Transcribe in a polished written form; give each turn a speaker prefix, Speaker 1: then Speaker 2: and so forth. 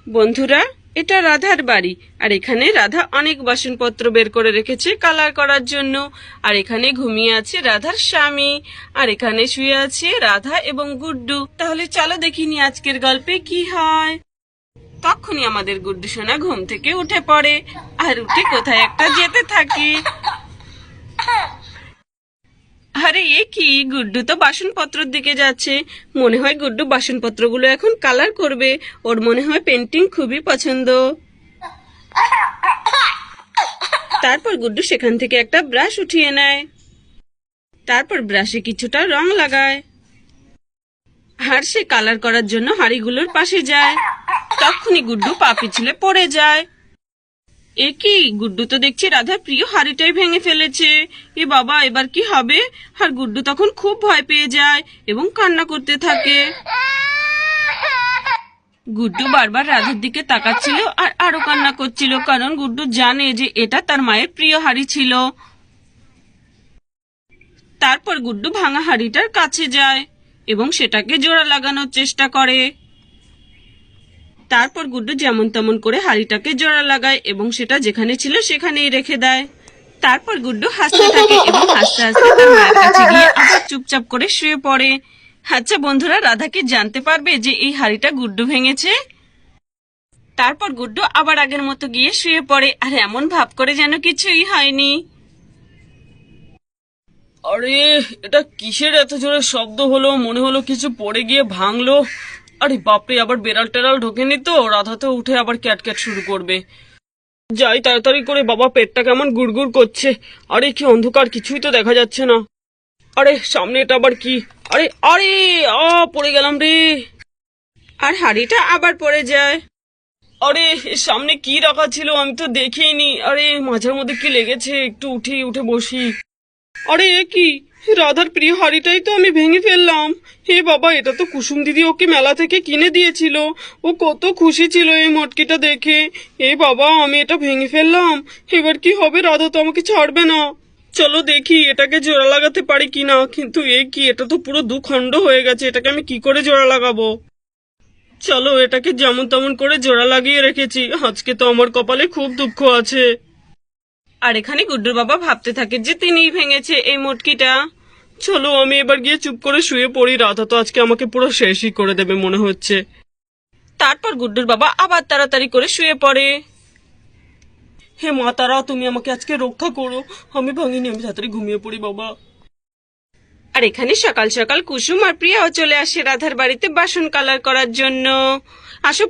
Speaker 1: বন্ধুরা, এটা রাধার বাড়ি। আর এখানে রাধা অনেক বাসনপত্র বের করে রেখেছে কালার করার জন্য। আর এখানে ঘুমিয়ে আছে রাধার স্বামী। আর এখানে শুয়ে আছে রাধা এবং গুড্ডু। তাহলে চলো দেখিনি আজকের গল্পে কি হয়। তখনই আমাদের গুড্ডু সোনা ঘুম থেকে উঠে পড়ে আর উঠে কোথায় একটা যেতে থাকে। আরে এ কি, গুড্ডু তো বাসনপত্রের দিকে যাচ্ছে। মনে হয় গুড্ডু বাসনপত্রগুলো এখন কালার করবে। ওর মনে হয় পেন্টিং খুবই পছন্দ। তারপর গুড্ডু সেখান থেকে একটা ব্রাশ উঠিয়ে নেয়। তারপর ব্রাশে কিছুটা রং লাগায় আর সে কালার করার জন্য হাঁড়িগুলোর পাশে যায়। তখনই গুড্ডু পা পিছলে পড়ে যায়। এ কি, গুড্ডু তো দেখছি রাধার প্রিয় হাঁড়িটাই ভেঙে ফেলেছে। এ বাবা, এবার কি হবে? আর গুড্ডু তখন খুব ভয় পেয়ে যায় এবং কান্না করতে থাকে। গুড্ডু বারবার রাধার দিকে তাকাচ্ছিল আর আরো কান্না করছিল, কারণ গুড্ডু জানে যে এটা তার মায়ের প্রিয় হাঁড়ি ছিল। তারপর গুড্ডু ভাঙা হাঁড়িটার কাছে যায় এবং সেটাকে জোড়া লাগানোর চেষ্টা করে। তারপর গুড্ডু যেমন তেমন করে হাঁড়িটাকে জোড়া লাগায় এবং সেটা যেখানে ছিল সেখানেই রেখে দেয়। তারপর গুড্ডু হাসতে থাকে এবং হাসতে হাসতে তার মায়ের কাছে গিয়ে আবার চুপচাপ করে শুয়ে পড়ে। আচ্ছা বন্ধুরা, রাধা কি জানতে পারবে যে এই হাঁড়িটা গুড্ডু ভেঙেছে? তারপর গুড্ডু আবার আগের মতো গিয়ে শুয়ে পড়ে আর এমন ভাব করে যেন কিছুই হয়নি।
Speaker 2: আরে, এটা কিসের এত জোরে শব্দ হলো? মনে হলো কিছু পড়ে গিয়ে ভাঙলো। আরে বাপরে, আবার বেড়াল টেরাল ঢোকেনি তো? রাধা তো উঠে আবার ক্যাট শুরু করবে। যাই তাড়াতাড়ি করে, বাবা পেটটা কেমন গুড়গুড় করছে। আরে কি অন্ধকার, কিছুই তো দেখা যাচ্ছে না। আরে সামনে এটা আবার কি? আরে আরে পড়ে গেলাম রে।
Speaker 1: আর হাঁড়িটা আবার পড়ে যায়।
Speaker 2: আরে এর সামনে কি রাখা ছিল আমি তো দেখিনি। আরে মাঝের মধ্যে কি লেগেছে, একটু উঠে বসি। আরে এ কি, রাধার প্রিয় হাঁড়িটাই তো আমি ভেঙে ফেললাম। হে বাবা, এটা তো কুসুম দিদি ওকে মেলা থেকে কিনে দিয়েছিল। ও কত খুশি ছিল এই মটকিটা দেখে। হে বাবা, আমি এটা ভেঙে ফেললাম। এবার কি হবে? রাধা তো আমাকে ছাড়বে না। চলো দেখি এটাকে জোড়া লাগাতে পারি কিনা। কিন্তু এ কি, এটা তো পুরো দুখণ্ড হয়ে গেছে। এটাকে আমি কি করে জোড়া লাগাবো? চলো, এটাকে যেমন তেমন করে জোড়া লাগিয়ে রেখেছি। আজকে তো আমার কপালে খুব দুঃখ আছে।
Speaker 1: আর এখানে গুড্ডুর বাবা ভাবতে থাকে যে তিনিই ভেঙেছে এই মটকিটা।
Speaker 2: চলো আমি এবার গিয়ে চুপ করে শুয়ে পড়ি। রাধা তো আজকে আমাকে পুরো শেষই করে দেবে মনে হচ্ছে।
Speaker 1: তারপর গুড্ডুর বাবা আবার তাড়াতাড়ি করে শুয়ে পড়ে।
Speaker 2: হে মা তারা, তুমি আমাকে আজকে রক্ষা করো। আমি ভাঙিনি, আমি তাড়াতাড়ি ঘুমিয়ে পড়ি বাবা।
Speaker 1: আর এখানে সকাল সকাল কুসুম আর প্রিয়াও চলে আসে রাধার বাড়িতে বাসন কালার করার জন্য। আসো